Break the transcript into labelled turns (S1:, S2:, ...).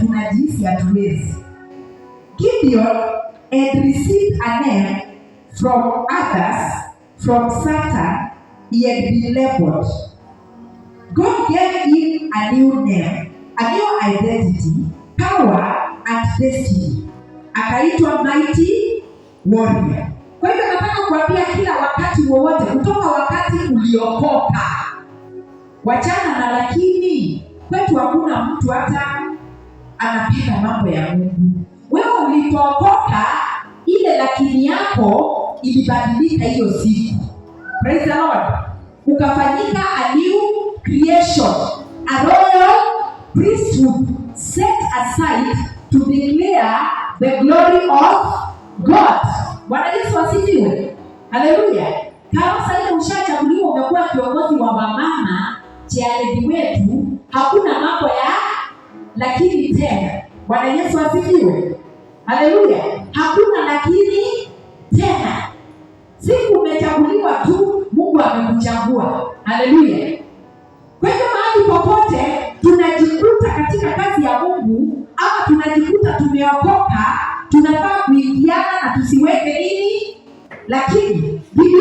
S1: tunajihisi hatuwezi. Gideon had received a name from others, from Satan. He had been labeled. God gave him a new name, a new identity, power and destiny. Akaitwa mighty warrior. Kwa hivyo nataka kuambia kila wakati wowote, kutoka wakati uliokoka, wachana na lakini. Kwetu hakuna mtu hata anapenda mambo ya Mungu. Wewe ulipokoka, ile lakini yako ilibadilika hiyo siku. Praise the Lord. Ukafanyika a new creation, a royal priesthood set aside to declare the glory of God. Bwana Yesu asifiwe. Haleluya. Kama sasa ushachaguliwa umekuwa kiongozi wa mama chairedi wetu, hakuna mambo ya lakini tena. Bwana Yesu asifiwe. Haleluya. Hakuna lakini tena. Siku umechaguliwa tu, Mungu amekuchagua. Haleluya. Kwa hivyo mahali popote tunajikuta katika kazi ya Mungu, ama tunajikuta tumeokoka, tunafaa kuingiana na tusiweke nini lakini.